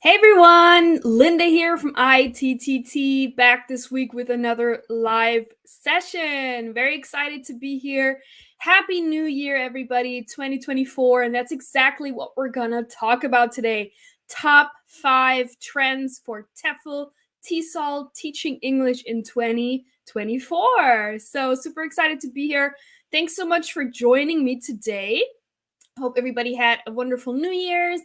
Hey everyone, Linda here from ITTT, back this week with another live session. Very excited to be here. Happy New Year, everybody, 2024. And that's exactly what we're gonna talk about today. Top 5 trends for TEFL, TESOL, teaching English in 2024. So super excited to be here. Thanks so much for joining me today. Hope everybody had a wonderful New Year's.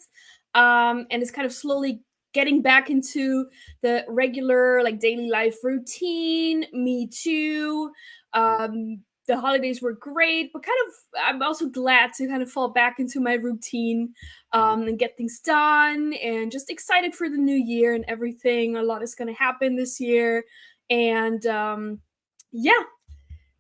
And is kind of slowly getting back into the regular daily life routine. Me too. The holidays were great, but I'm also glad to kind of fall back into my routine and get things done, and just excited for the new year and everything. A lot is going to happen this year, and yeah,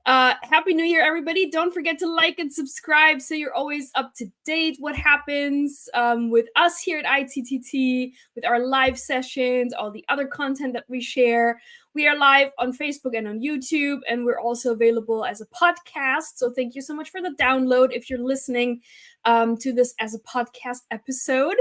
happy New Year, everybody. Don't forget to like and subscribe so you're always up to date what happens with us here at ITTT, with our live sessions, all the other content that we share. We are live on Facebook and on YouTube, and we're also available as a podcast. So thank you so much for the download if you're listening to this as a podcast episode.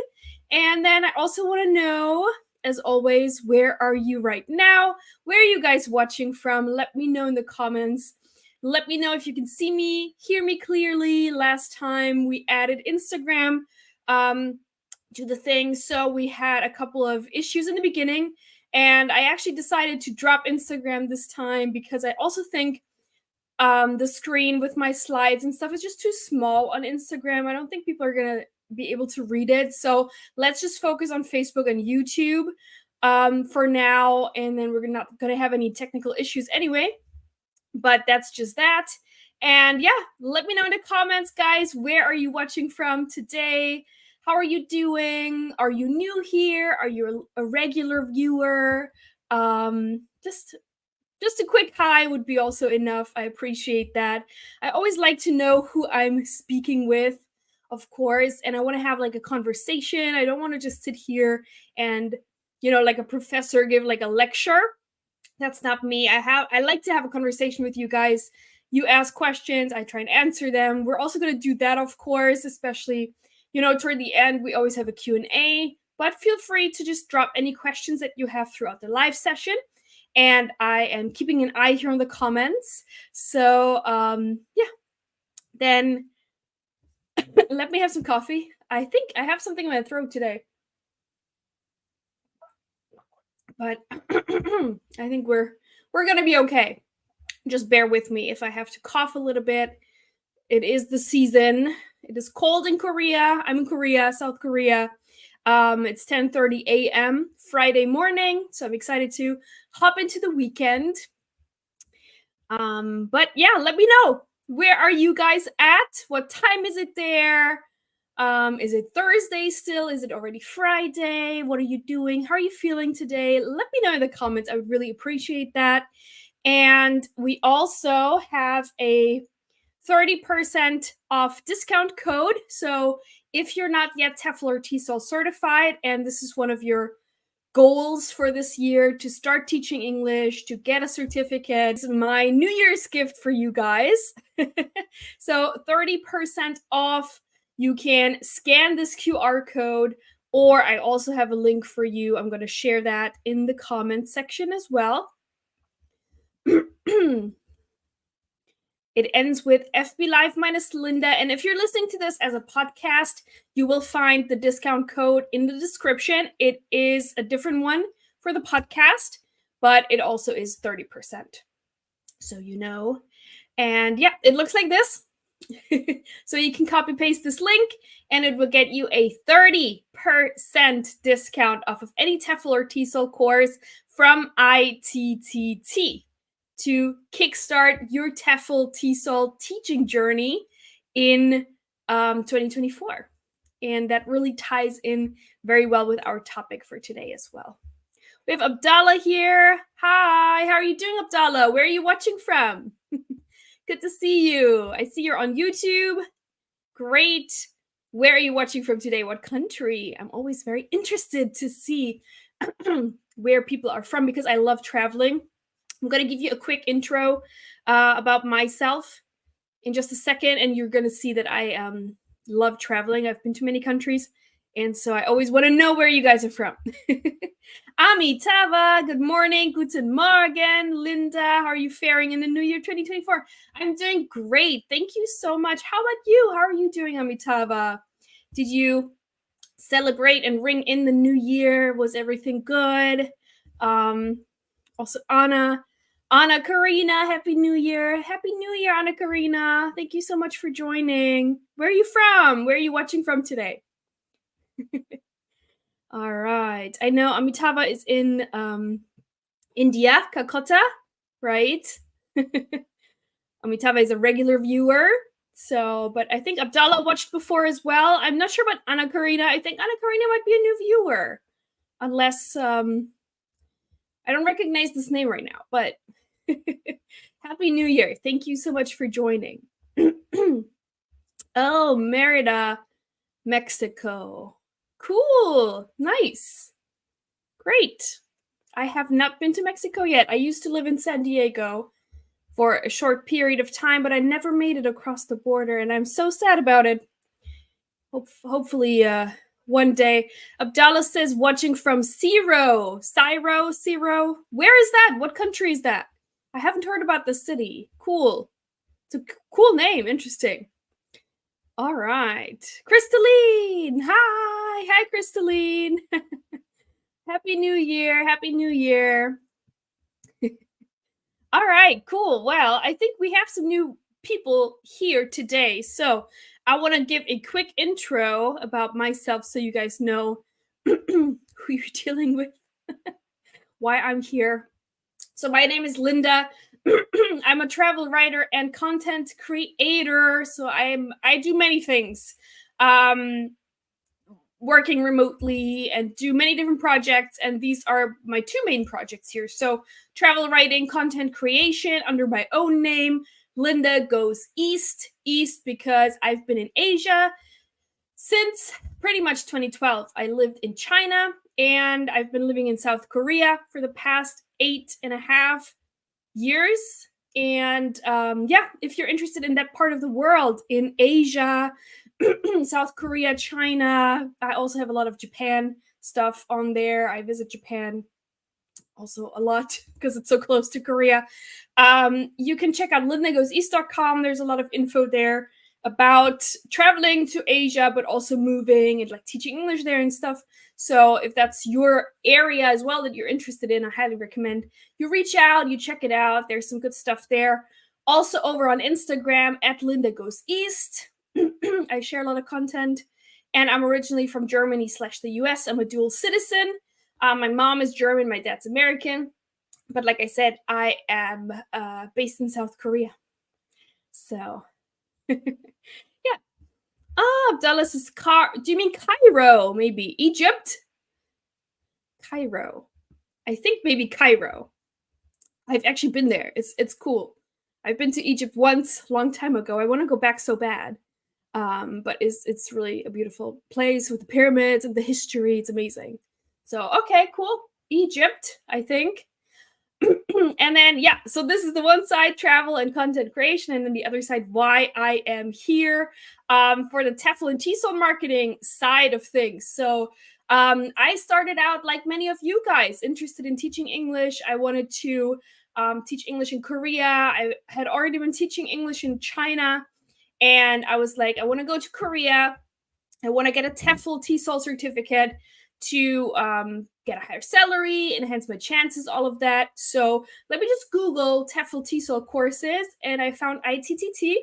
And then I also want to know, as always, where are you right now? Where are you guys watching from? Let me know in the comments. Let me know if you can see me, hear me clearly. Last time we added Instagram to the thing, so we had a couple of issues in the beginning, and I actually decided to drop Instagram this time because I also think the screen with my slides and stuff is just too small on Instagram. I don't think people are gonna be able to read it, so let's just focus on Facebook and YouTube for now, and then we're not gonna have any technical issues anyway. But that's just that. And yeah, let me know in the comments, guys. Where are you watching from today? How are you doing? Are you new here? Are you a regular viewer? Just a quick hi would be also enough. I appreciate that. I always like to know who I'm speaking with, of course, and I want to have like a conversation. I don't want to just sit here and, like a professor give like a lecture. That's not me. I like to have a conversation with you guys. You ask questions, I try and answer them. We're also going to do that, of course, especially, toward the end, we always have a Q&A, but feel free to just drop any questions that you have throughout the live session. And I am keeping an eye here on the comments. So, yeah, then let me have some coffee. I think I have something in my throat today. But I think we're gonna be okay. Just bear with me if I have to cough a little bit. It is the season. It is cold in Korea. I'm in Korea, South Korea. It's 10:30 a.m. Friday morning, so I'm excited to hop into the weekend. But yeah, let me know. Where are you guys at? What time is it there? Is it Thursday still? Is it already Friday? What are you doing? How are you feeling today? Let me know in the comments. I would really appreciate that. And we also have a 30% off discount code. So if you're not yet TEFL or TESOL certified, and this is one of your goals for this year to start teaching English, to get a certificate, this is my New Year's gift for you guys. So 30% off. You can scan this QR code, or I also have a link for you. I'm going to share that in the comments section as well. It ends with FB Live minus Linda. And if you're listening to this as a podcast, you will find the discount code in the description. It is a different one for the podcast, but it also is 30%. So you know. And yeah, it looks like this. So you can copy paste this link and it will get you a 30% discount off of any TEFL or TESOL course from ITTT to kickstart your TEFL TESOL teaching journey in 2024. And that really ties in very well with our topic for today as well. We have Abdallah here. Hi, how are you doing, Abdallah? Where are you watching from? Good to see you. I see you're on YouTube. Great. Where are you watching from today? What country? I'm always very interested to see where people are from because I love traveling. I'm going to give you a quick intro about myself in just a second, and you're going to see that I love traveling. I've been to many countries, And so I always want to know where you guys are from. Amitava, good morning. Guten Morgen. Linda, how are you faring in the new year 2024? I'm doing great. Thank you so much. How about you? How are you doing, Amitava? Did you celebrate and ring in the new year? Was everything good? Also, Anna Karina, Happy New Year. Happy New Year, Anna Karina. Thank you so much for joining. Where are you from? Where are you watching from today? All right. I know Amitava is in India, Calcutta, right? Amitava is a regular viewer. So, but I think Abdallah watched before as well. I'm not sure about Anna Karina. I think Anna Karina might be a new viewer. Unless I don't recognize this name right now, but Happy New Year. Thank you so much for joining. Oh, Merida, Mexico. Cool. Nice. Great. I have not been to Mexico yet. I used to live in San Diego for a short period of time, but I never made it across the border, and I'm so sad about it. Hopefully, one day. Abdallah says, watching from Ciro. Where is that? What country is that? I haven't heard about the city. Cool. It's a cool name. Interesting. All right. Crystalline. Hi, Crystalline. Happy New Year. Happy New Year. All right, cool. Well, I think we have some new people here today. So I want to give a quick intro about myself so you guys know who you're dealing with, why I'm here. So my name is Linda. I'm a travel writer and content creator. So I do many things. Working remotely and do many different projects, and these are my two main projects here. So travel writing, content creation under my own name, Linda Goes East because I've been in Asia since pretty much 2012. I lived in China and I've been living in South Korea for the past 8.5 years. And if you're interested in that part of the world, in Asia, South Korea, China. I also have a lot of Japan stuff on there. I visit Japan also a lot because it's so close to Korea. You can check out lindagoeseast.com. There's a lot of info there about traveling to Asia, but also moving and like teaching English there and stuff. So if that's your area as well that you're interested in, I highly recommend you reach out, you check it out. There's some good stuff there. Also over on Instagram at Linda Goes East. I share a lot of content, and I'm originally from Germany / the US. I'm a dual citizen. My mom is German, my dad's American. But like I said, I am based in South Korea. So, yeah. Abdullah says, do you mean Cairo? Maybe Egypt? Cairo. I think maybe Cairo. I've actually been there. It's cool. I've been to Egypt once, long time ago. I want to go back so bad. But it's really a beautiful place with the pyramids and the history. It's amazing. So, okay, cool. Egypt, I think. And then, so this is the one side, travel and content creation, and then the other side, why I am here for the TEFL and TESOL marketing side of things. So I started out, like many of you guys, interested in teaching English. I wanted to teach English in Korea. I had already been teaching English in China. And I was like, I want to go to Korea. I want to get a TEFL TESOL certificate to get a higher salary, enhance my chances, all of that. So let me just Google TEFL TESOL courses, and I found ITTT.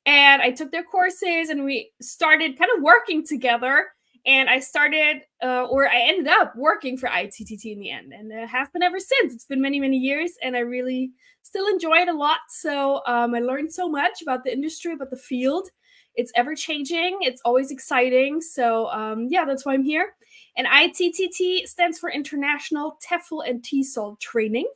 And I took their courses, and we started kind of working together. And I ended up working for ITTT in the end, and have been ever since. It's been many, many years, and I really still enjoy it a lot. So I learned so much about the industry, about the field. It's ever changing. It's always exciting. So that's why I'm here. And ITTT stands for International TEFL and TESOL Training.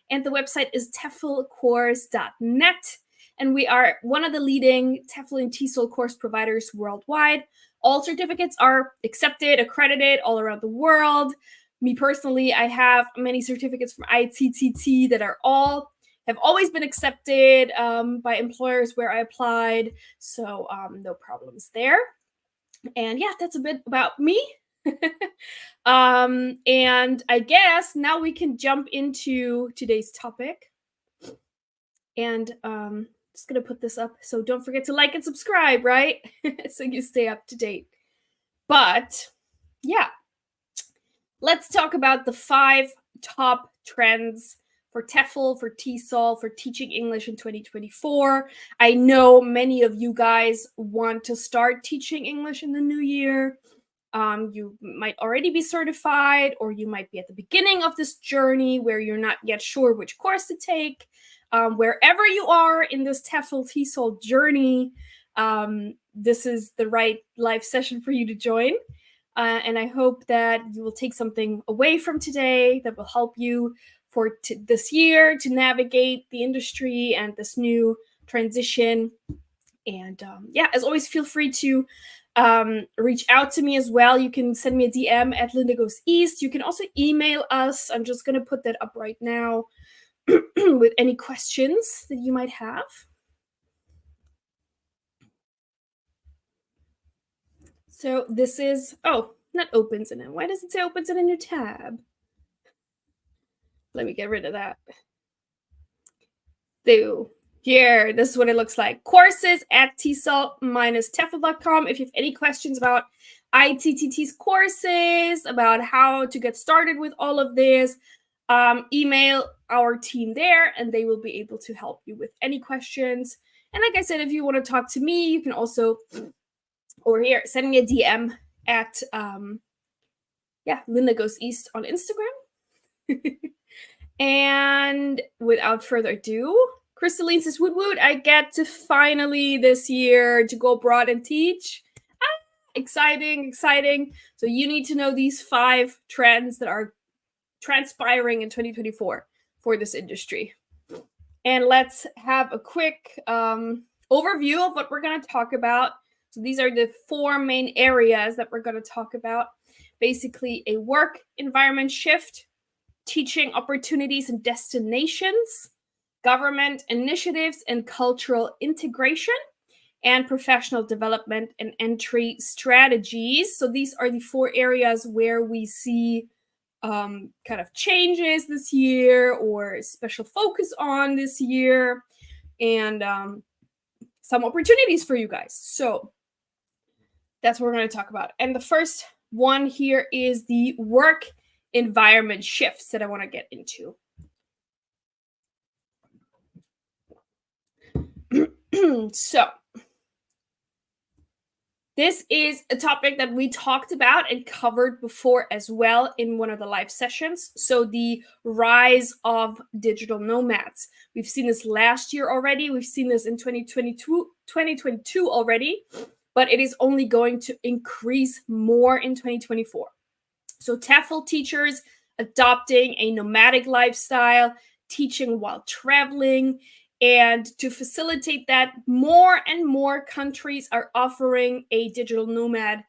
And the website is teflcourse.net. And we are one of the leading TEFL and TESOL course providers worldwide. All certificates are accepted, accredited all around the world. Me personally, I have many certificates from ITTT that have always been accepted by employers where I applied. So no problems there. And yeah, that's a bit about me. And I guess now we can jump into today's topic. And just gonna put this up, so don't forget to like and subscribe, right? So you stay up to date. But yeah, let's talk about the 5 top trends for TEFL, for TESOL, for teaching English in 2024. I know many of you guys want to start teaching English in the new year. You might already be certified, or you might be at the beginning of this journey where you're not yet sure which course to take. Wherever you are in this TEFL TESOL journey, this is the right live session for you to join. And I hope that you will take something away from today that will help you for this year to navigate the industry and this new transition. And yeah, as always, feel free to reach out to me as well. You can send me a DM at Linda Goes East. You can also email us. I'm just going to put that up right now with any questions that you might have. So this is, oh, not opens in it. Why does it say opens in a new tab? Let me get rid of that. So here, this is what it looks like. Courses at tsol-tefl.com. If you have any questions about ITTT's courses, about how to get started with all of this, email our team there and they will be able to help you with any questions. And like I said, if you want to talk to me, you can also, over here, send me a DM at, Linda Goes East on Instagram. And without further ado, Crystalline says, woot woot, I get to finally this year to go abroad and teach. Exciting. So you need to know these 5 trends that are transpiring in 2024 for this industry. And let's have a quick overview of what we're going to talk about. So these are the 4 main areas that we're going to talk about. Basically, a work environment shift, teaching opportunities and destinations, government initiatives and cultural integration, and professional development and entry strategies. So these are the 4 areas where we see kind of changes this year or special focus on this year, and some opportunities for you guys. So that's what we're going to talk about. And the first one here is the work environment shifts that I want to get into. So this is a topic that we talked about and covered before as well in one of the live sessions. So the rise of digital nomads. We've seen this last year already. We've seen this in 2022 already, but it is only going to increase more in 2024. So TEFL teachers adopting a nomadic lifestyle, teaching while traveling, and to facilitate that, more and more countries are offering a digital nomad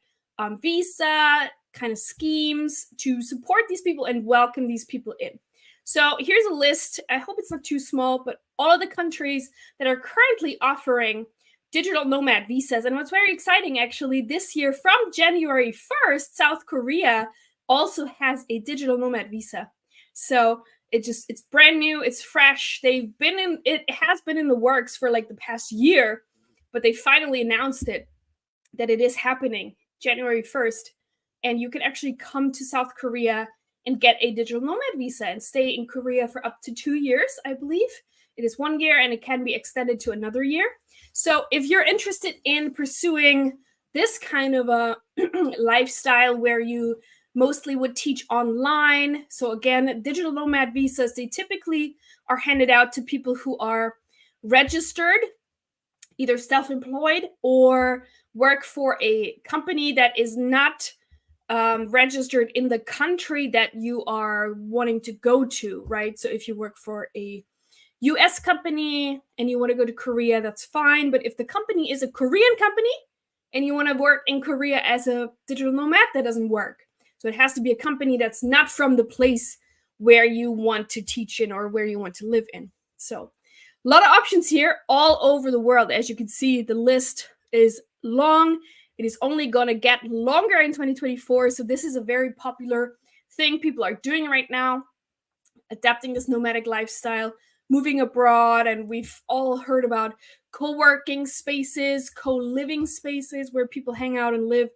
visa kind of schemes to support these people and welcome these people in. So here's a list. I hope it's not too small, but all of the countries that are currently offering digital nomad visas. And what's very exciting, actually, this year from January 1st, South Korea also has a digital nomad visa. So it's brand new, it's fresh. It has been in the works for like the past year, but they finally announced that it is happening January 1st. And you can actually come to South Korea and get a digital nomad visa and stay in Korea for up to 2 years, I believe. It is 1 year and it can be extended to another year. So if you're interested in pursuing this kind of a lifestyle where you mostly would teach online. So again, digital nomad visas, they typically are handed out to people who are registered, either self-employed or work for a company that is not registered in the country that you are wanting to go to, right? So if you work for a US company and you want to go to Korea, that's fine. But if the company is a Korean company and you want to work in Korea as a digital nomad, that doesn't work. So it has to be a company that's not from the place where you want to teach in or where you want to live in. So a lot of options here all over the world. As you can see, the list is long It is only going to get longer in 2024. So this is a very popular thing people are doing right now, adapting this nomadic lifestyle, moving abroad. And we've all heard about co-working spaces, co-living spaces where people hang out and live.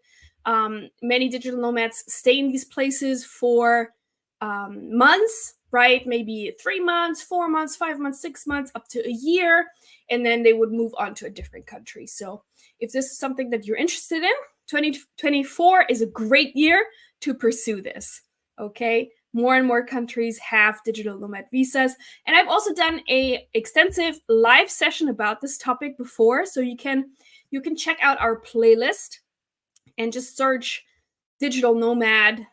Many digital nomads stay in these places for months, right? Maybe 3 months, 4 months, 5 months, 6 months, up to a year. And then they would move on to a different country. So if this is something that you're interested in, 2024 is a great year to pursue this. Okay. More and more countries have digital nomad visas. And I've also done a extensive live session about this topic before. So you can check out our playlist and just search digital nomad.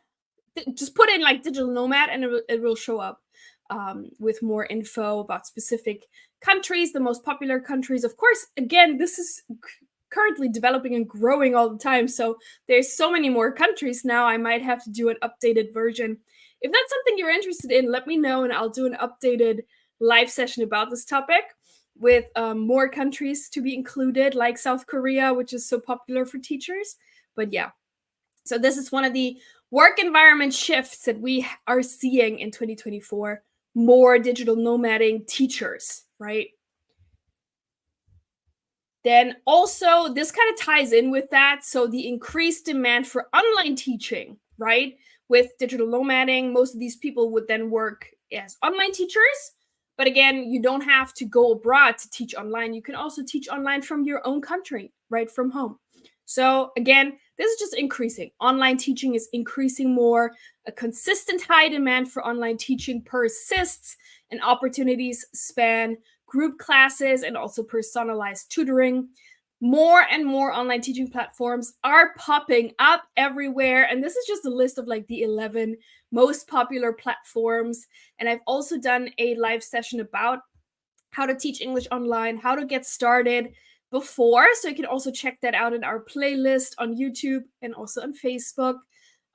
Just put in like digital nomad and it will show up with more info about specific countries, the most popular countries. Of course, again, this is currently developing and growing all the time. So there's so many more countries now. I might have to do an updated version. If that's something you're interested in, let me know and I'll do an updated live session about this topic with more countries to be included, like South Korea, which is so popular for teachers. But yeah, so this is one of the work environment shifts that we are seeing in 2024, more digital nomading teachers, right? Then also, this kind of ties in with that. So the increased demand for online teaching, right? With digital nomading, most of these people would then work as online teachers. But again, you don't have to go abroad to teach online. You can also teach online from your own country, right from home. So again, this is just increasing. Online teaching is increasing more. A consistent high demand for online teaching persists, and opportunities span group classes and also personalized tutoring. More and more online teaching platforms are popping up everywhere. And this is just a list of like the 11 most popular platforms. And I've also done a live session about how to teach English online, how to get started before. So you can also check that out in our playlist on YouTube and also on Facebook.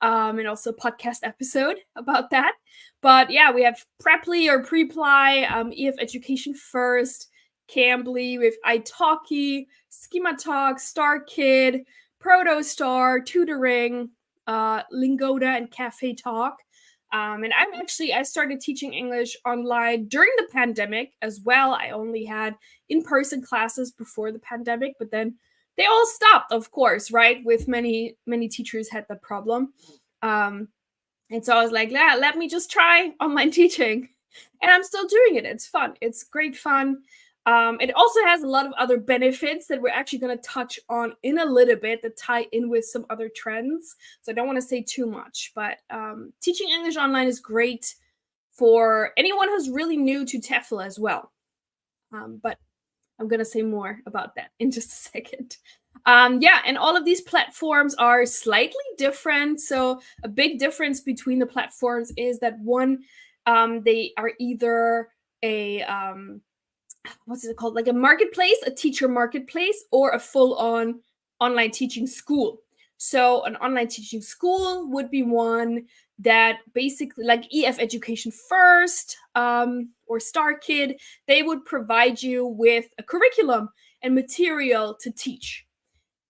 And also a podcast episode about that. But yeah, we have Preply or Preply, EF Education First, Cambly, we have italki, Schema Talk, StarKid, ProtoStar, Tutoring, Lingoda, and Cafe Talk. And I started teaching English online during the pandemic as well. I only had in-person classes before the pandemic, but then they all stopped, of course, right? With many teachers had the problem. And so I was like, yeah, let me just try online teaching. And I'm still doing it. It's fun. It's great fun. It also has a lot of other benefits that we're actually going to touch on in a little bit that tie in with some other trends. So I don't want to say too much, but teaching English online is great for anyone who's really new to TEFL as well. But I'm going to say more about that in just a second. Yeah, and all of these platforms are slightly different. So a big difference between the platforms is that one, they are either a what's it called, like a marketplace, a teacher marketplace, or a full-on online teaching school. So an online teaching school would be one that basically, like EF Education First or StarKid, they would provide you with a curriculum and material to teach,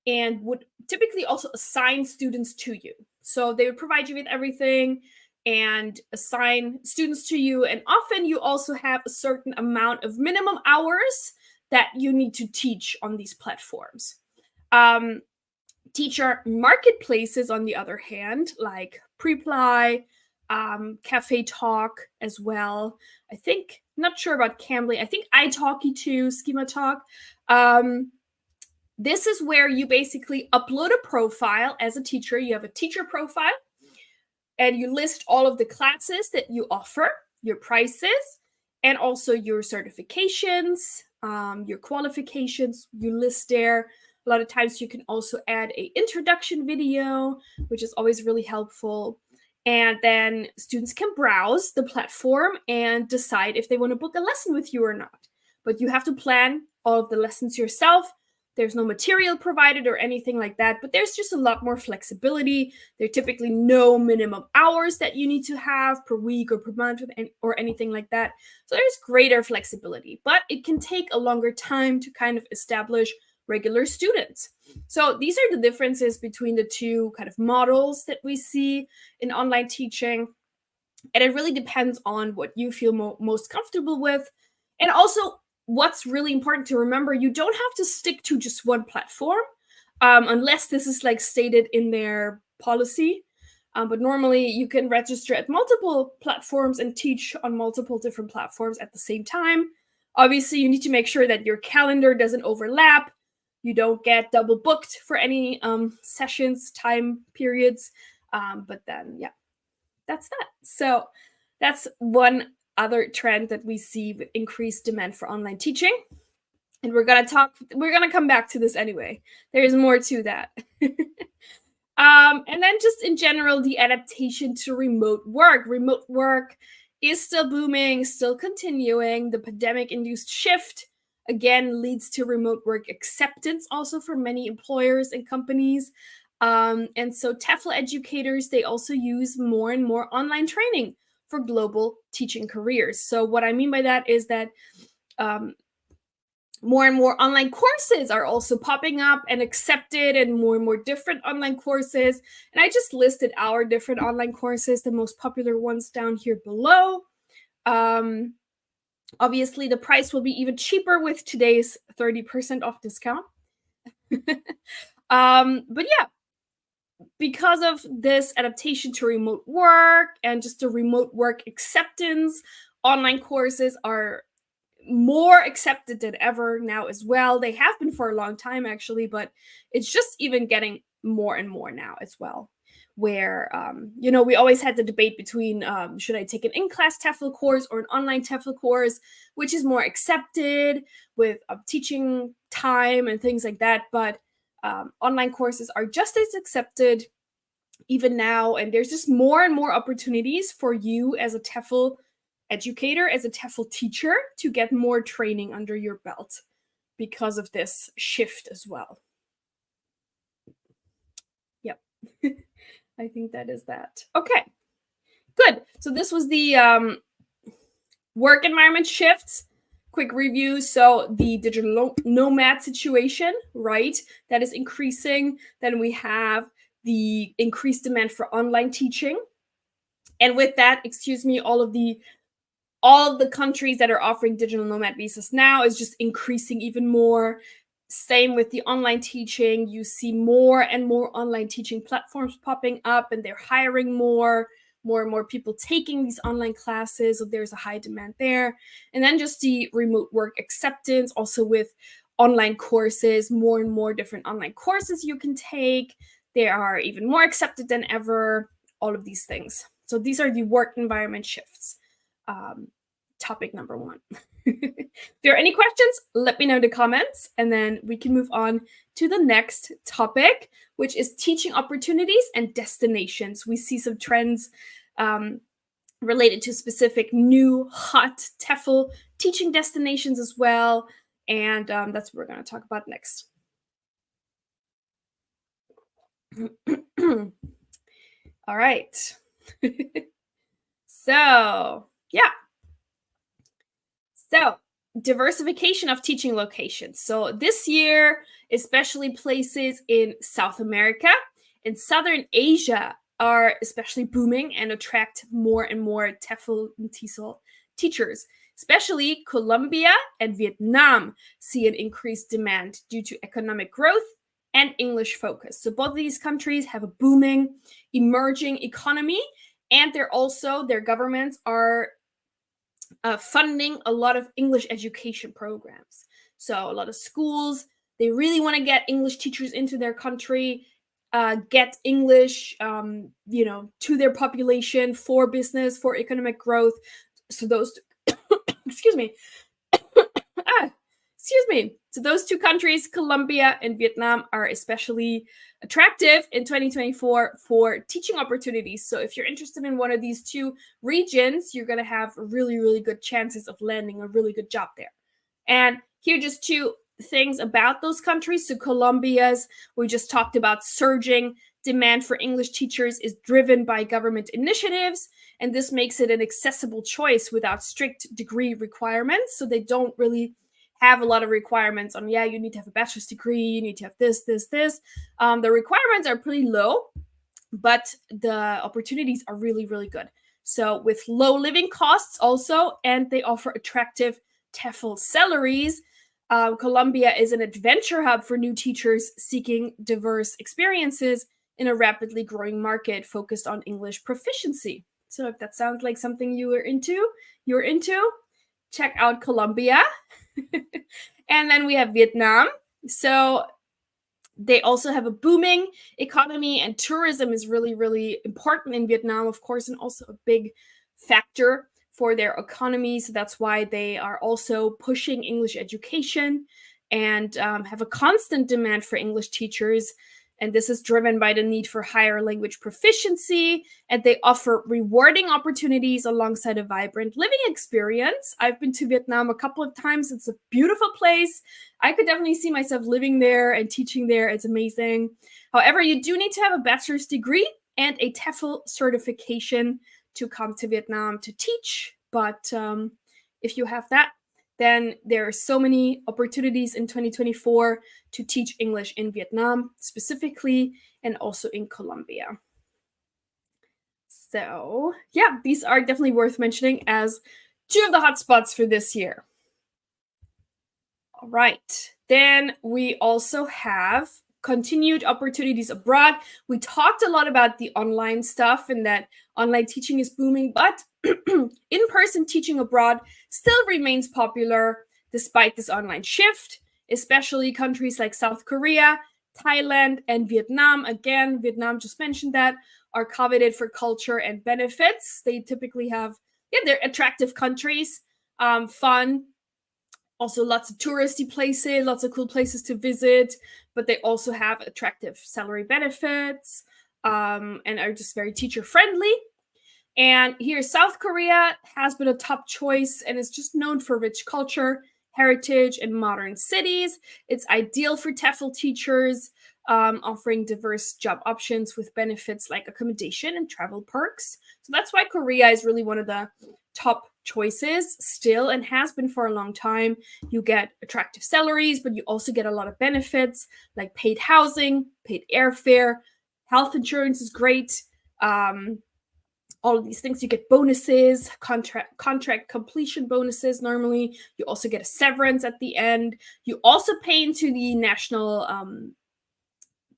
and would typically also assign students to you. So they would provide you with everything and assign students to you. And often you also have a certain amount of minimum hours that you need to teach on these platforms. Teacher marketplaces, on the other hand, like Preply, Cafe Talk as well. I think, not sure about Cambly. I think italki too, Schema Talk. This is where you basically upload a profile as a teacher. You have a teacher profile and you list all of the classes that you offer, your prices, and also your certifications, your qualifications, you list there. A lot of times you can also add an introduction video, which is always really helpful. And then students can browse the platform and decide if they want to book a lesson with you or not. But you have to plan all of the lessons yourself. There's no material provided or anything like that, but there's just a lot more flexibility. There are typically no minimum hours that you need to have per week or per month or anything like that. So there's greater flexibility, but it can take a longer time to kind of establish regular students. So these are the differences between the two kind of models that we see in online teaching. And it really depends on what you feel most comfortable with. And also, what's really important to remember, you don't have to stick to just one platform, unless this is like stated in their policy. But normally you can register at multiple platforms and teach on multiple different platforms at the same time. Obviously, you need to make sure that your calendar doesn't overlap. You don't get double booked for any sessions, time periods. But then, yeah, that's that. So that's one other trend that we see with increased demand for online teaching. And we're going to come back to this anyway. There is more to that. And then just in general, the adaptation to remote work. Remote work is still booming, still continuing. The pandemic-induced shift, again, leads to remote work acceptance also for many employers and companies. And so TEFL educators, they also use more and more online training for global teaching careers. So what I mean by that is that more and more online courses are also popping up and accepted, and more different online courses. And I just listed our different online courses, the most popular ones down here below. Obviously, the price will be even cheaper with today's 30% off discount. But yeah, because of this adaptation to remote work and just the remote work acceptance, online courses are more accepted than ever now as well. They have been for a long time, actually, but it's just even getting more and more now as well. Where, we always had the debate between should I take an in-class TEFL course or an online TEFL course, which is more accepted with teaching time and things like that. But online courses are just as accepted even now, and there's just more and more opportunities for you as a TEFL educator, as a TEFL teacher, to get more training under your belt because of this shift as well. Yep. I think that is that. Okay, good. So this was the work environment shifts. Quick review. So the digital nomad situation, right, that is increasing. Then we have the increased demand for online teaching. And with that, all of the countries that are offering digital nomad visas now is just increasing even more. Same with the online teaching. You see more and more online teaching platforms popping up, and they're hiring more and more people taking these online classes. So there's a high demand there. And then just the remote work acceptance, also with online courses, more and more different online courses you can take. They are even more accepted than ever, all of these things. So these are the work environment shifts. Topic number 1. If there are any questions, let me know in the comments, and then we can move on to the next topic, which is teaching opportunities and destinations. We see some trends related to specific new hot TEFL teaching destinations as well, and that's what we're going to talk about next. All right. So, yeah. So, diversification of teaching locations. So this year, especially places in South America and Southern Asia are especially booming and attract more and more TEFL and TESOL teachers. Especially Colombia and Vietnam see an increased demand due to economic growth and English focus. So both of these countries have a booming, emerging economy, and their governments are funding a lot of English education programs. So a lot of schools, they really want to get English teachers into their country, get English, to their population for business, for economic growth. So those, excuse me. So those two countries, Colombia and Vietnam, are especially attractive in 2024 for teaching opportunities. So if you're interested in one of these two regions, you're going to have really, really good chances of landing a really good job there. And here are just two things about those countries. So Colombia's, we just talked about, surging demand for English teachers is driven by government initiatives, and this makes it an accessible choice without strict degree requirements. So they don't really have a lot of requirements on, you need to have a bachelor's degree, you need to have this. The requirements are pretty low, but the opportunities are really, really good. So with low living costs also, and they offer attractive TEFL salaries, Colombia is an adventure hub for new teachers seeking diverse experiences in a rapidly growing market focused on English proficiency. So if that sounds like something you're into, check out Colombia. And then we have Vietnam. So they also have a booming economy, and tourism is really, really important in Vietnam, of course, and also a big factor for their economy. So that's why they are also pushing English education and have a constant demand for English teachers. And this is driven by the need for higher language proficiency, and they offer rewarding opportunities alongside a vibrant living experience. I've been to Vietnam a couple of times. It's a beautiful place. I could definitely see myself living there and teaching there. It's amazing. However, you do need to have a bachelor's degree and a TEFL certification to come to Vietnam to teach. But if you have that, then there are so many opportunities in 2024 to teach English in Vietnam specifically, and also in Colombia. So yeah, these are definitely worth mentioning as two of the hotspots for this year. All right, then we also have continued opportunities abroad. We talked a lot about the online stuff and that online teaching is booming, but in-person teaching abroad still remains popular despite this online shift, especially countries like South Korea, Thailand, and Vietnam. Again, Vietnam, just mentioned that, are coveted for culture and benefits. They typically have, they're attractive countries, fun, also lots of touristy places, lots of cool places to visit, but they also have attractive salary benefits, and are just very teacher friendly. And here, South Korea has been a top choice and is just known for rich culture, heritage, and modern cities. It's ideal for TEFL teachers, offering diverse job options with benefits like accommodation and travel perks. So that's why Korea is really one of the top choices still, and has been for a long time. You get attractive salaries, but you also get a lot of benefits like paid housing, paid airfare, health insurance is great. All of these things, you get bonuses, contract completion bonuses normally. You also get a severance at the end. You also pay into the national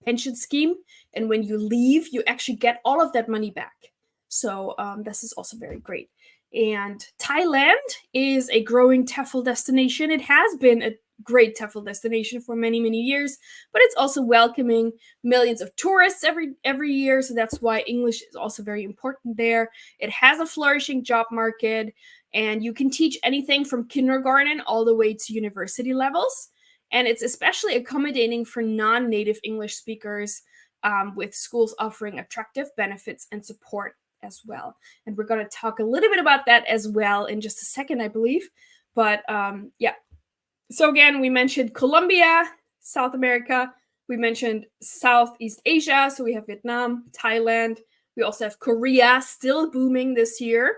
pension scheme, and when you leave, you actually get all of that money back. So this is also very great. And Thailand is a growing TEFL destination. It has been a great TEFL destination for many, many years, but it's also welcoming millions of tourists every year. So that's why English is also very important there. It has a flourishing job market, and you can teach anything from kindergarten all the way to university levels. And it's especially accommodating for non-native English speakers, with schools offering attractive benefits and support as well. And we're going to talk a little bit about that as well in just a second, I believe. But yeah. So again, we mentioned Colombia, South America. We mentioned Southeast Asia. So we have Vietnam, Thailand. We also have Korea, still booming this year.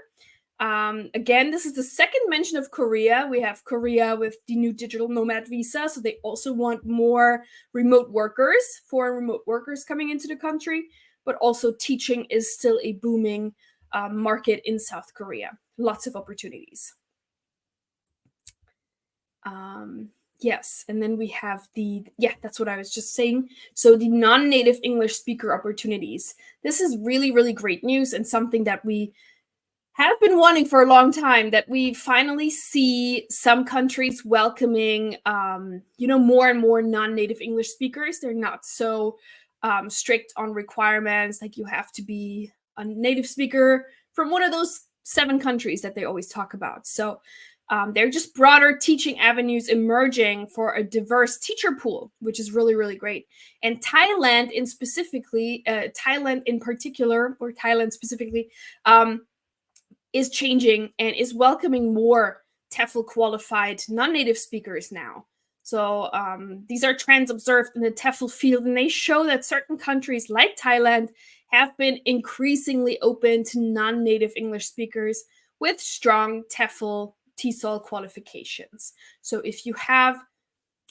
Again, this is the second mention of Korea. We have Korea with the new digital nomad visa. So they also want more remote workers, foreign remote workers coming into the country. But also teaching is still a booming market in South Korea. Lots of opportunities. Yes, and then we have that's what I was just saying. So the non-native English speaker opportunities. This is really, really great news, and something that we have been wanting for a long time, that we finally see some countries welcoming, more and more non-native English speakers. They're not so strict on requirements, like you have to be a native speaker from one of those 7 countries that they always talk about. So they're just broader teaching avenues emerging for a diverse teacher pool, which is really, really great. And Thailand in particular, or Thailand specifically, is changing and is welcoming more TEFL qualified non-native speakers now. So these are trends observed in the TEFL field, and they show that certain countries like Thailand have been increasingly open to non-native English speakers with strong TEFL TESOL qualifications. So if you have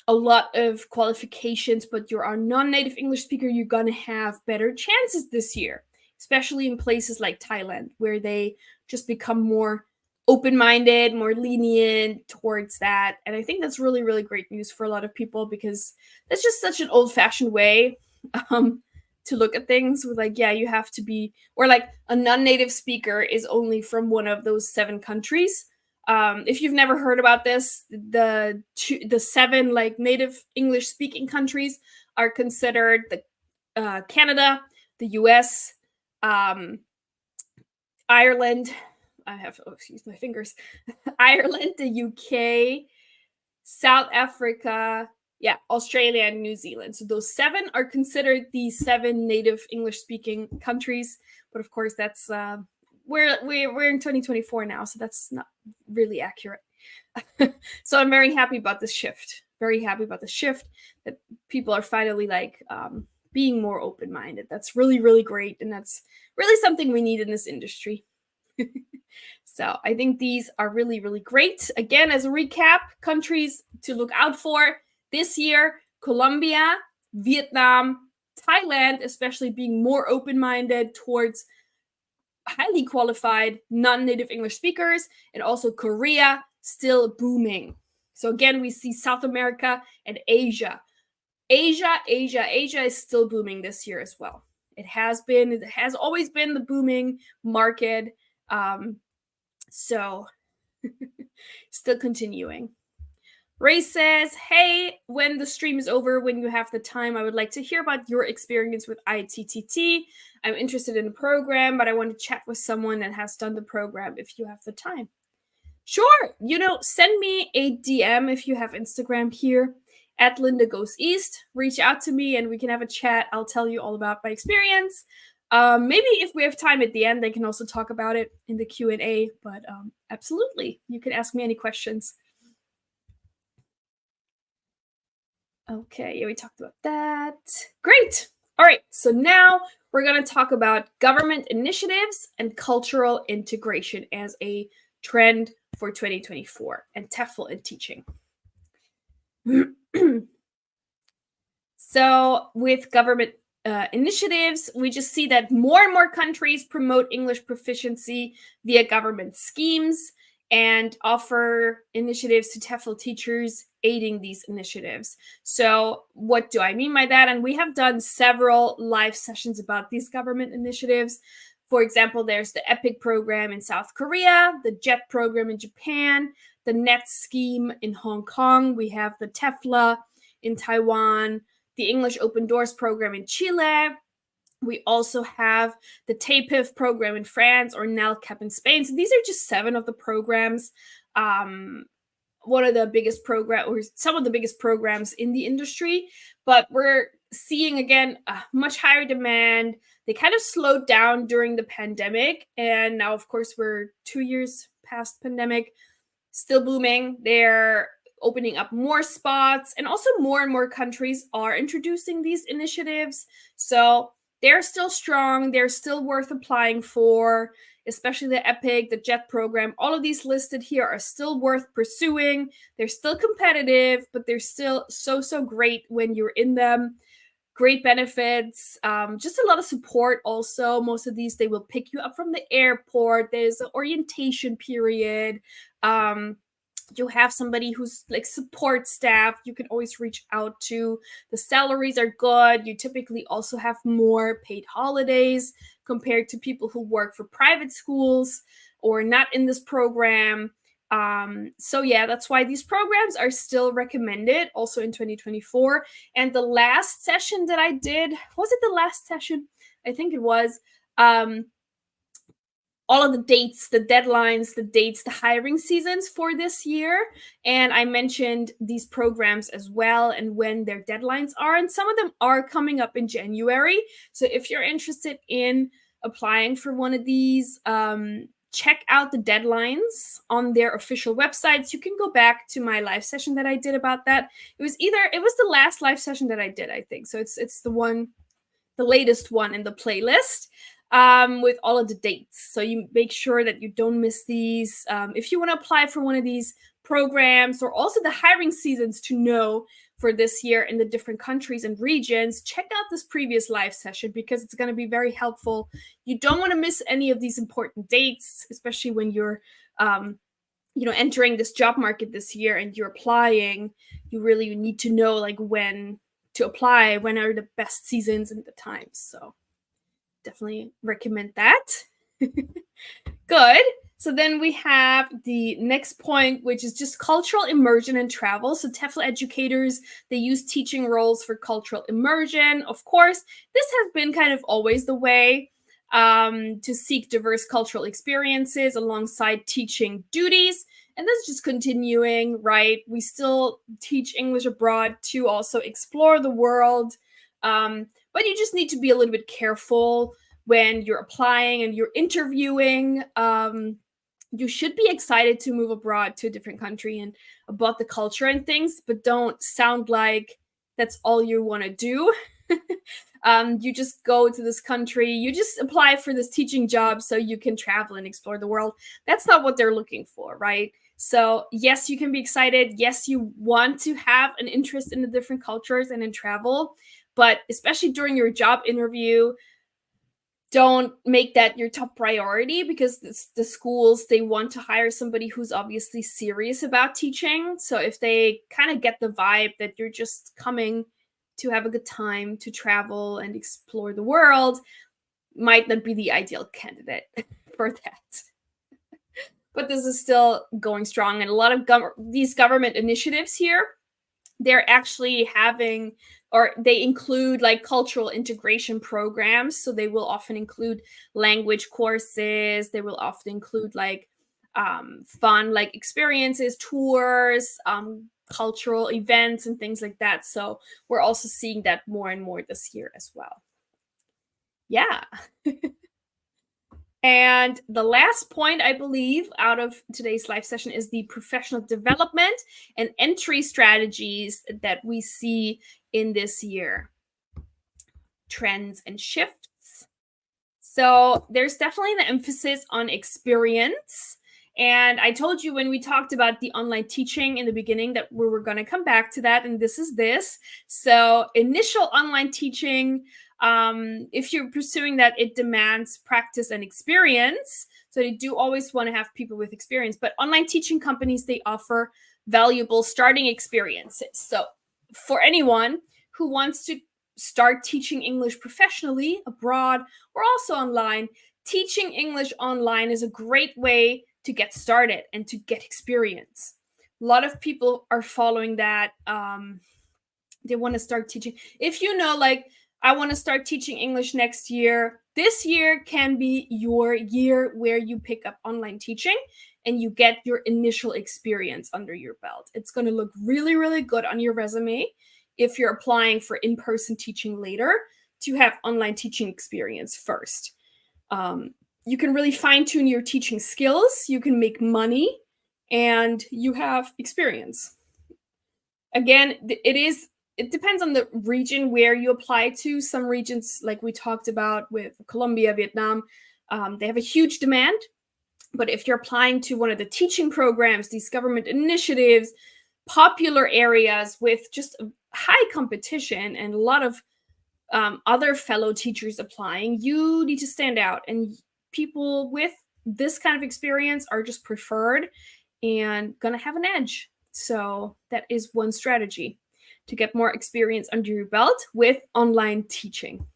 a lot of qualifications, but you're a non-native English speaker, you're gonna have better chances this year, especially in places like Thailand, where they just become more open-minded, more lenient towards that. And I think that's really, really great news for a lot of people, because that's just such an old-fashioned way to look at things, with like, yeah, you have to be, or like a non-native speaker is only from one of those 7 countries. If you've never heard about this, the 7 like native English speaking countries are considered the Canada, the US, Ireland. Excuse my fingers. Ireland, the UK, South Africa, yeah, Australia and New Zealand. So those 7 are considered the 7 native English speaking countries. But of course, that's we're in 2024 now, so that's not really accurate. So I'm very happy about this shift. Very happy about the shift, that people are finally like being more open-minded. That's really, really great, and that's really something we need in this industry. So I think these are really, really great. Again, as a recap, countries to look out for this year: Colombia, Vietnam, Thailand, especially being more open-minded towards highly qualified non-native English speakers, and also Korea, still booming. So again, we see South America and Asia. Asia is still booming this year as well. It has always been the booming market. So still continuing. Ray says, hey, when the stream is over, when you have the time, I would like to hear about your experience with ITTT. I'm interested in the program, but I want to chat with someone that has done the program if you have the time. Sure, send me a DM if you have Instagram here at Linda Goes East. Reach out to me and we can have a chat. I'll tell you all about my experience. Maybe if we have time at the end, I can also talk about it in the Q&A, but absolutely, you can ask me any questions. Okay, yeah, we talked about that. Great. All right, so now we're going to talk about government initiatives and cultural integration as a trend for 2024 and TEFL in teaching. So with government initiatives, we just see that more and more countries promote English proficiency via government schemes and offer initiatives to TEFL teachers aiding these initiatives. So what do I mean by that? And we have done several live sessions about these government initiatives. For example, there's the EPIC program in South Korea, the JET program in Japan, the NET scheme in Hong Kong. We have the TEFL in Taiwan, the English Open Doors program in Chile. We also have the TEPIF program in France, or NELCAP in Spain. So these are just 7 of the programs. One of the biggest or some of the biggest programs in the industry, but we're seeing again a much higher demand. They kind of slowed down during the pandemic, and now of course we're 2 years past pandemic, still booming. They're opening up more spots, and also more and more countries are introducing these initiatives. So they're still strong. They're still worth applying for, especially the EPIC, the JET program. All of these listed here are still worth pursuing. They're still competitive, but they're still so great when you're in them. Great benefits, just a lot of support also. Most of these, they will pick you up from the airport. There's an orientation period. You have somebody who's like support staff you can always reach out to. The salaries are good. You typically also have more paid holidays compared to people who work for private schools or not in this program. So yeah, that's why these programs are still recommended also in 2024. And the last session that I did, was it the last session? I think it was. All of the dates, the deadlines, the dates, the hiring seasons for this year. And I mentioned these programs as well and when their deadlines are. And some of them are coming up in January. So if you're interested in applying for one of these, check out the deadlines on their official websites. You can go back to my live session that I did about that. It was the last live session that I did, I think. So it's the latest one in the playlist. with all of the dates. So you make sure that you don't miss these. If you want to apply for one of these programs, or also the hiring seasons to know for this year in the different countries and regions, check out this previous live session because it's going to be very helpful. You don't want to miss any of these important dates, especially when you're entering this job market this year and you're applying. You really need to know like when to apply, when are the best seasons and the times. So definitely recommend that. Good. So then we have the next point, which is just cultural immersion and travel. So TEFL educators, they use teaching roles for cultural immersion. Of course, this has been kind of always the way, to seek diverse cultural experiences alongside teaching duties. And that's just continuing, right? We still teach English abroad to also explore the world. But you just need to be a little bit careful when you're applying and you're interviewing. You should be excited to move abroad to a different country and about the culture and things, but don't sound like that's all you want to do. You just go to this country, you just apply for this teaching job so you can travel and explore the world. That's not what they're looking for, right? So yes, you can be excited. Yes, you want to have an interest in the different cultures and in travel, but especially during your job interview, don't make that your top priority, because the schools, they want to hire somebody who's obviously serious about teaching. So if they kind of get the vibe that you're just coming to have a good time, to travel and explore the world, might not be the ideal candidate for that. But this is still going strong, and a lot of these government initiatives here, they're actually having, or they include like cultural integration programs. So they will often include language courses. They will often include like fun like experiences, tours, cultural events and things like that. So we're also seeing that more and more this year as well. Yeah. And the last point, I believe, out of today's live session is the professional development and entry strategies that we see in this year. Trends and shifts. So there's definitely the emphasis on experience. And I told you when we talked about the online teaching in the beginning that we were going to come back to that. And this is this. So initial online teaching, if you're pursuing that, it demands practice and experience. So they do always want to have people with experience. But online teaching companies, they offer valuable starting experiences. So for anyone who wants to start teaching English professionally abroad or also online, teaching English online is a great way to get started and to get experience. A lot of people are following that. They want to start teaching. If you know, like, I want to start teaching English next year, this year can be your year where you pick up online teaching and you get your initial experience under your belt. It's going to look really, really good on your resume if you're applying for in-person teaching later, to have online teaching experience first. You can really fine-tune your teaching skills, you can make money, and you have experience. Again, it depends on the region where you apply to. Some regions, like we talked about with Colombia, Vietnam, they have a huge demand. But if you're applying to one of the teaching programs, these government initiatives, popular areas with just high competition and a lot of other fellow teachers applying, you need to stand out. And people with this kind of experience are just preferred and gonna have an edge. So that is one strategy to get more experience under your belt with online teaching.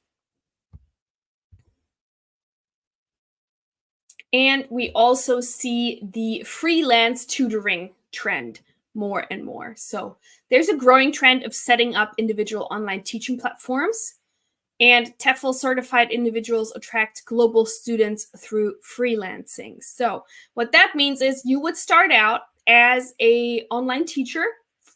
And we also see the freelance tutoring trend more and more. So there's a growing trend of setting up individual online teaching platforms, and TEFL certified individuals attract global students through freelancing. So what that means is you would start out as an online teacher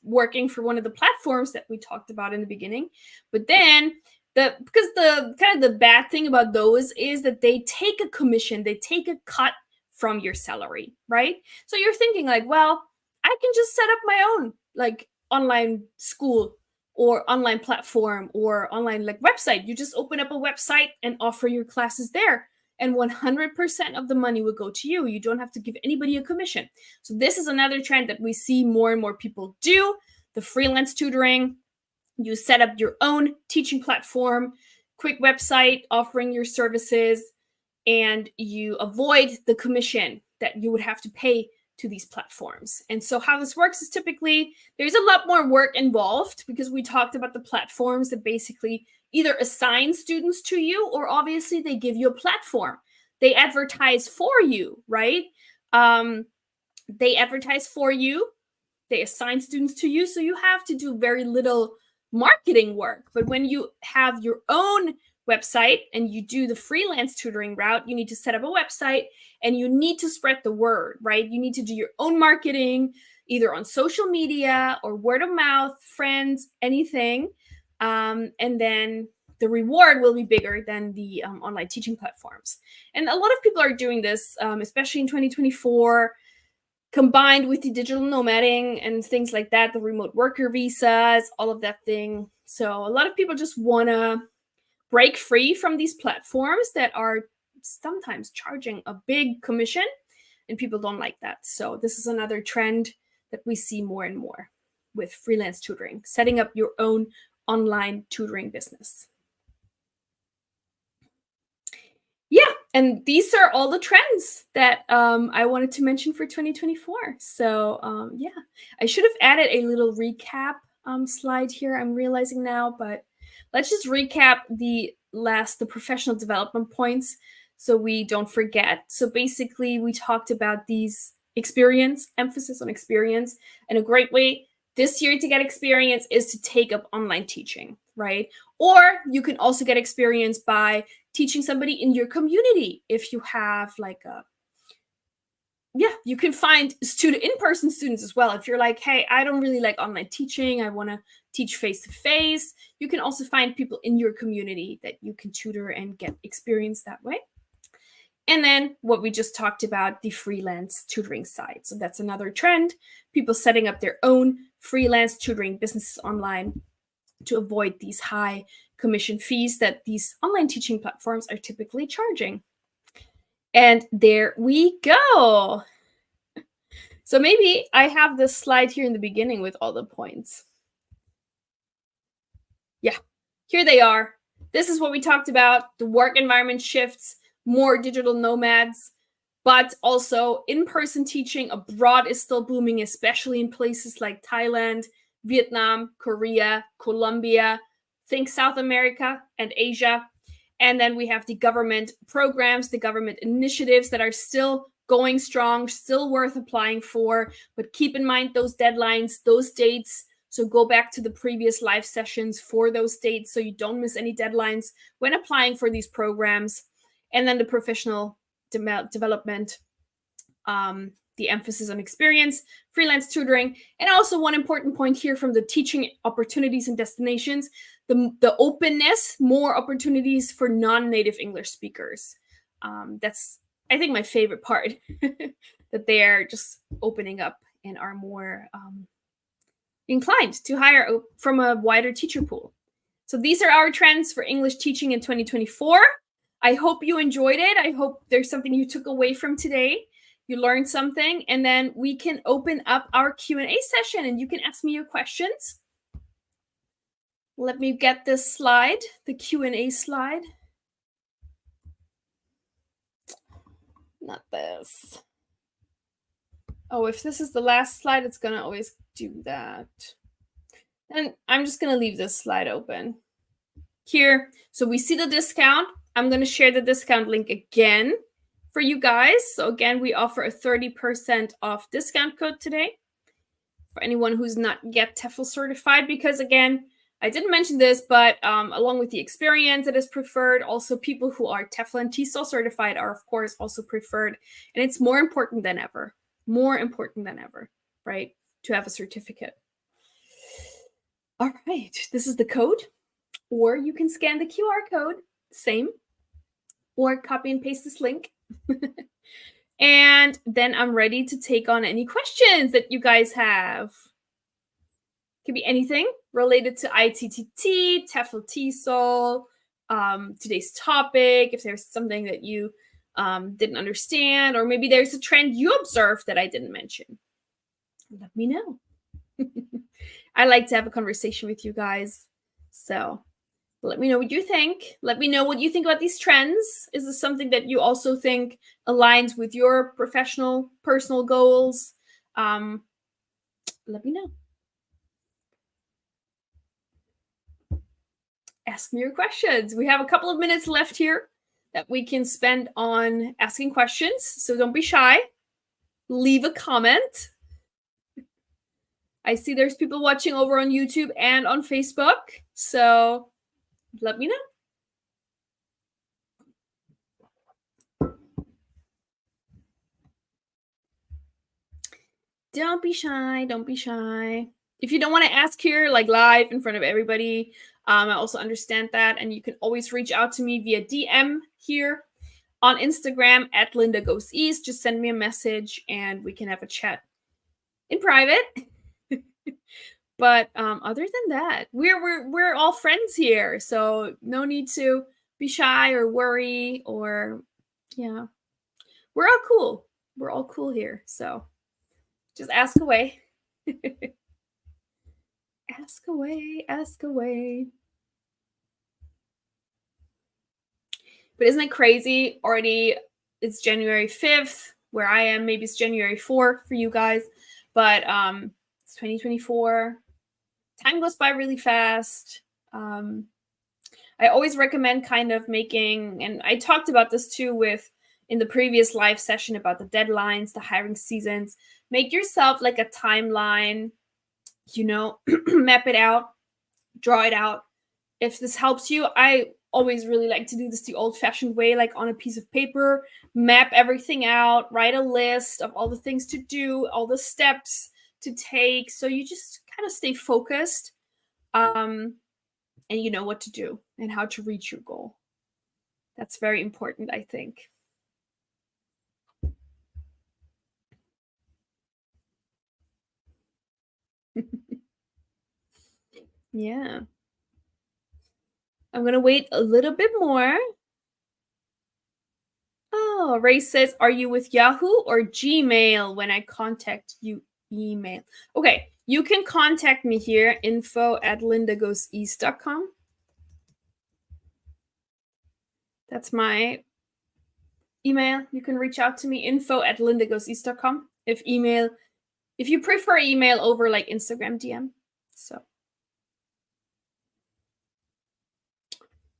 working for one of the platforms that we talked about in the beginning, but then because the kind of the bad thing about those is that they take a commission, they take a cut from your salary, right? So you're thinking like, well, I can just set up my own like online school or online platform or online like website. You just open up a website and offer your classes there, and 100% of the money will go to you. You don't have to give anybody a commission. So this is another trend that we see more and more people do, the freelance tutoring. You set up your own teaching platform, quick website offering your services, and you avoid the commission that you would have to pay to these platforms. And so how this works is typically there's a lot more work involved, because we talked about the platforms that basically either assign students to you, or obviously they give you a platform. They advertise for you, right? They advertise for you. They assign students to you. So you have to do very little marketing work. But when you have your own website and you do the freelance tutoring route, you need to set up a website and you need to spread the word, right? You need to do your own marketing, either on social media or word of mouth, friends, anything. And then the reward will be bigger than the online teaching platforms. And a lot of people are doing this, especially in 2024, combined with the digital nomading and things like that, the remote worker visas, all of that thing. So a lot of people just want to break free from these platforms that are sometimes charging a big commission, and people don't like that. So this is another trend that we see more and more with freelance tutoring, setting up your own online tutoring business. Yeah, and these are all the trends that I wanted to mention for 2024. So yeah, I should have added a little recap slide here, I'm realizing now, but let's just recap the professional development points so we don't forget. So basically, we talked about these emphasis on experience, and a great way this year to get experience is to take up online teaching, right? Or you can also get experience by teaching somebody in your community. If you have you can find in-person students as well. If you're like, hey, I don't really like online teaching, I want to teach face-to-face, you can also find people in your community that you can tutor and get experience that way. And then what we just talked about, the freelance tutoring side. So that's another trend, people setting up their own freelance tutoring businesses online to avoid these high commission fees that these online teaching platforms are typically charging. And there we go. So maybe I have this slide here in the beginning with all the points. Yeah, here they are. This is what we talked about. The work environment shifts, more digital nomads, but also in-person teaching abroad is still booming, especially in places like Thailand, Vietnam, Korea, Colombia, think South America and Asia. And then we have the government programs, the government initiatives that are still going strong, still worth applying for. But keep in mind those deadlines, those dates. So go back to the previous live sessions for those dates so you don't miss any deadlines when applying for these programs. And then the professional development, the emphasis on experience, freelance tutoring, and also one important point here from the teaching opportunities and destinations, the openness, more opportunities for non-native English speakers. That's, I think, my favorite part, that they're just opening up and are more inclined to hire from a wider teacher pool. So these are our trends for English teaching in 2024. I hope you enjoyed it. I hope there's something you took away from today. You learned something, and then we can open up our Q&A session and you can ask me your questions. Let me get this slide, the Q&A slide. Not this. Oh, if this is the last slide, it's gonna always do that. And I'm just gonna leave this slide open. Here, so we see the discount. I'm gonna share the discount link again for you guys. So again, we offer a 30% off discount code today for anyone who's not yet TEFL certified, because again, I didn't mention this, but along with the experience that is preferred, also people who are TEFL and TESOL certified are of course also preferred. And it's more important than ever, right? To have a certificate. All right, this is the code, or you can scan the QR code, same, or copy and paste this link. And then I'm ready to take on any questions that you guys have. Could be anything. related to ITTT, TEFL, TESOL, today's topic, if there's something that you didn't understand, or maybe there's a trend you observed that I didn't mention, let me know. I like to have a conversation with you guys. So let me know what you think. Let me know what you think about these trends. Is this something that you also think aligns with your professional, personal goals? Let me know. Ask me your questions. We have a couple of minutes left here that we can spend on asking questions. So don't be shy. Leave a comment. I see there's people watching over on YouTube and on Facebook. So let me know. Don't be shy. Don't be shy. If you don't want to ask here, like live in front of everybody, I also understand that. And you can always reach out to me via DM here on Instagram at Linda Goes East. Just send me a message and we can have a chat in private. But other than that, we're all friends here. So no need to be shy or worry or yeah. We're all cool. We're all cool here. So just ask away. Ask away, ask away. But isn't it crazy? Already it's January 5th where I am. Maybe it's January 4th for you guys. But it's 2024. Time goes by really fast. I always recommend kind of making, and I talked about this too in the previous live session about the deadlines, the hiring seasons. Make yourself like a timeline, map it out, draw it out. If this helps you, I always really like to do this the old-fashioned way, like on a piece of paper, map everything out, write a list of all the things to do, all the steps to take. So you just kind of stay focused and you know what to do and how to reach your goal. That's very important, I think. Yeah. I'm going to wait a little bit more. Oh, Ray says, are you with Yahoo or Gmail when I contact you? Email. Okay, you can contact me here, info@lindagoeseast.com. That's my email. You can reach out to me, info@lindagoeseast.com. If you prefer email over like Instagram DM. So.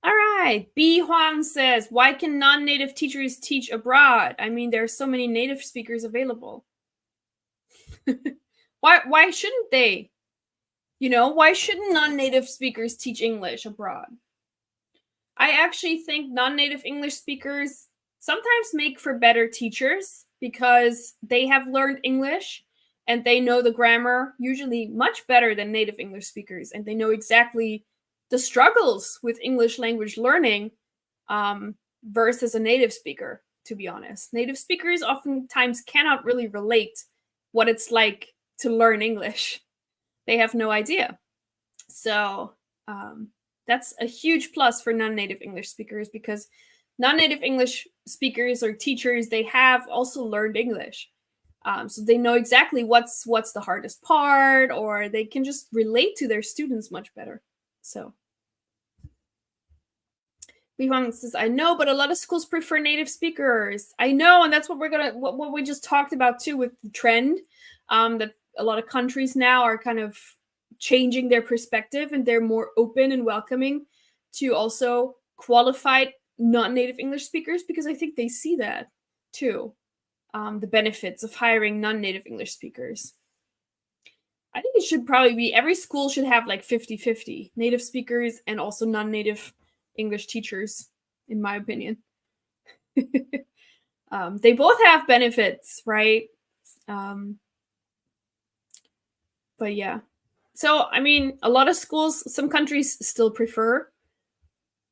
All right. B. Huang says, why can non-native teachers teach abroad? I mean, there are so many native speakers available. Why shouldn't they? Why shouldn't non-native speakers teach English abroad? I actually think non-native English speakers sometimes make for better teachers because they have learned English and they know the grammar usually much better than native English speakers, and they know exactly the struggles with English language learning versus a native speaker, to be honest. Native speakers oftentimes cannot really relate what it's like to learn English. They have no idea. So that's a huge plus for non-native English speakers, because non-native English speakers or teachers, they have also learned English. So they know exactly what's the hardest part, or they can just relate to their students much better. So Bihong says, I know, but a lot of schools prefer native speakers. I know, and that's what what we just talked about too with the trend, that a lot of countries now are kind of changing their perspective and they're more open and welcoming to also qualified non-native English speakers, because I think they see that too, the benefits of hiring non-native English speakers. I think it should probably be, every school should have like 50-50 native speakers and also non-native English teachers, in my opinion. They both have benefits, right? But yeah. So, I mean, a lot of schools, some countries still prefer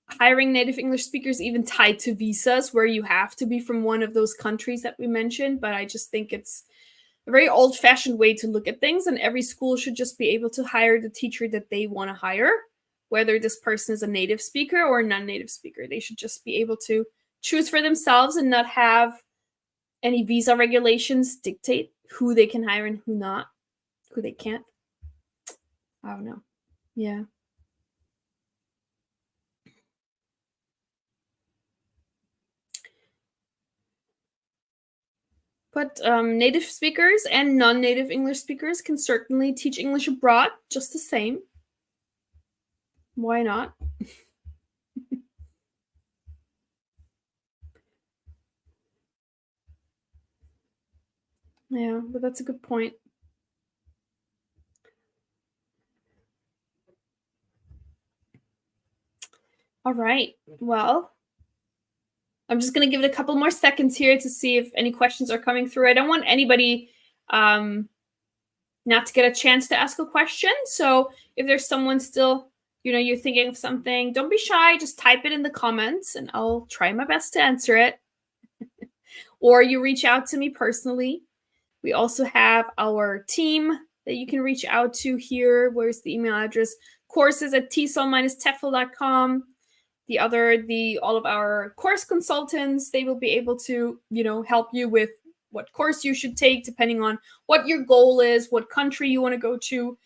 hiring native English speakers, even tied to visas, where you have to be from one of those countries that we mentioned. But I just think it's a very old-fashioned way to look at things, and every school should just be able to hire the teacher that they want to hire, whether this person is a native speaker or a non-native speaker. They should just be able to choose for themselves and not have any visa regulations dictate who they can hire and who they can't. I don't know. Yeah. But native speakers and non-native English speakers can certainly teach English abroad just the same. Why not? Yeah, but that's a good point. All right. Well, I'm just going to give it a couple more seconds here to see if any questions are coming through. I don't want anybody not to get a chance to ask a question. So if there's someone still, you're thinking of something, don't be shy. Just type it in the comments and I'll try my best to answer it. Or you reach out to me personally. We also have our team that you can reach out to here. Where's the email address? Courses at tsol-tefl.com. All of our course consultants, they will be able to, help you with what course you should take, depending on what your goal is, what country you want to go to,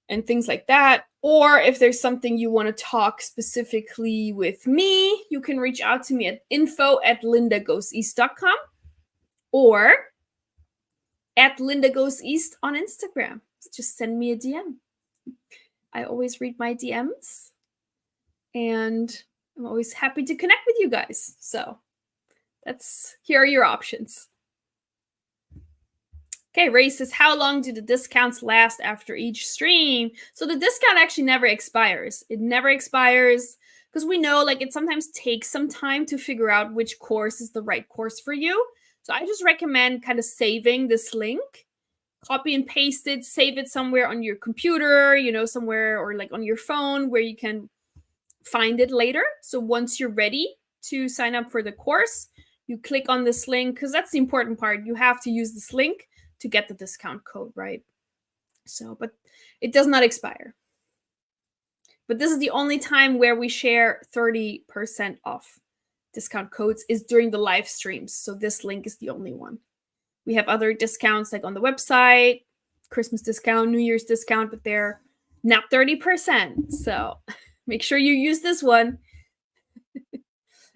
and things like that. Or if there's something you want to talk specifically with me, you can reach out to me at info@lindagoeseast.com or at lindagoeseast on Instagram. Just send me a DM. I always read my DMs. And I'm always happy to connect with you guys. So here are your options. Okay, Ray says, how long do the discounts last after each stream? So the discount actually never expires. It never expires because we know it sometimes takes some time to figure out which course is the right course for you. So I just recommend kind of saving this link, copy and paste it, save it somewhere on your computer, somewhere, or on your phone where you can find it later. So once you're ready to sign up for the course, you click on this link, because that's the important part. You have to use this link to get the discount code, right? So, but it does not expire. But this is the only time where we share 30% off discount codes is during the live streams. So this link is the only one. We have other discounts on the website, Christmas discount, New Year's discount, but they're not 30%. So make sure you use this one.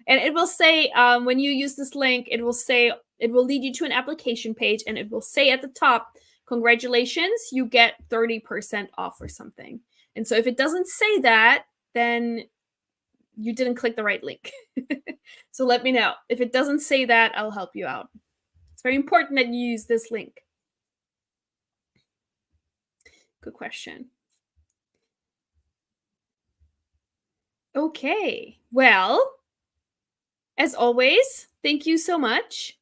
And it will say, when you use this link, it will lead you to an application page, and it will say at the top, congratulations, you get 30% off or something. And so if it doesn't say that, then you didn't click the right link. So let me know. If it doesn't say that, I'll help you out. It's very important that you use this link. Good question. Okay, well, as always, thank you so much.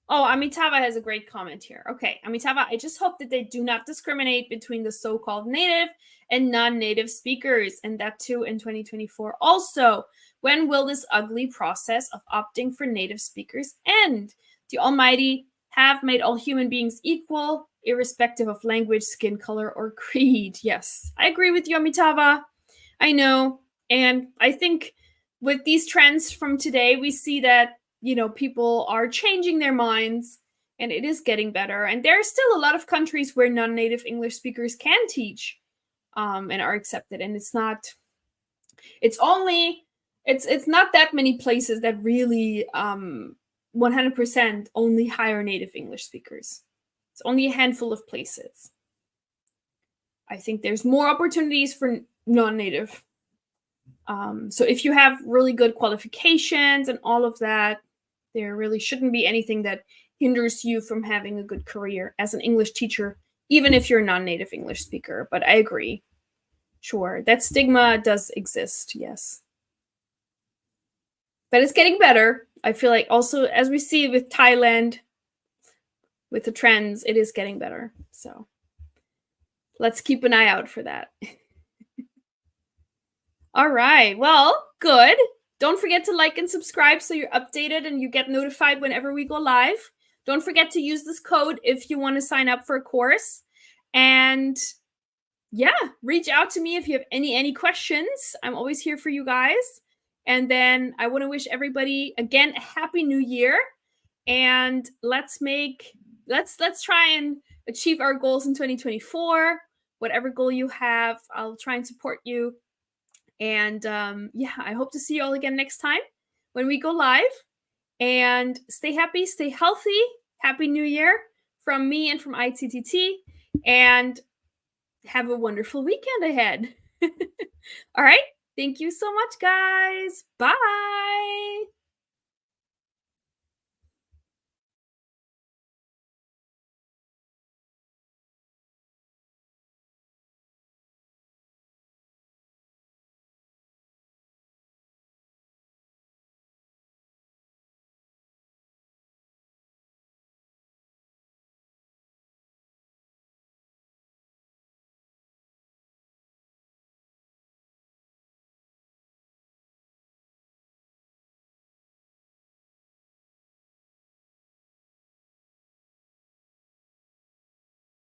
Oh, Amitava has a great comment here. Okay, Amitava, I just hope that they do not discriminate between the so-called native and non-native speakers, and that too in 2024. Also, when will this ugly process of opting for native speakers end? The Almighty have made all human beings equal, irrespective of language, skin color, or creed. Yes, I agree with you, Amitava. I know. And I think with these trends from today, we see that, people are changing their minds and it is getting better. And there are still a lot of countries where non-native English speakers can teach and are accepted. And it's not that many places that really 100% only hire native English speakers. It's only a handful of places. I think there's more opportunities for non-native. So if you have really good qualifications and all of that, there really shouldn't be anything that hinders you from having a good career as an English teacher, even if you're a non-native English speaker. But I agree. Sure, that stigma does exist, yes. But it's getting better. I feel like also, as we see with Thailand, with the trends, it is getting better. So let's keep an eye out for that. All right. Well, good. Don't forget to like and subscribe so you're updated and you get notified whenever we go live. Don't forget to use this code if you want to sign up for a course. And yeah, reach out to me if you have any questions. I'm always here for you guys. And then I want to wish everybody again a happy new year. And let's try and achieve our goals in 2024. Whatever goal you have, I'll try and support you. And yeah, I hope to see you all again next time when we go live. And stay happy, stay healthy. Happy New Year from me and from ITTT. And have a wonderful weekend ahead. All right. Thank you so much, guys. Bye.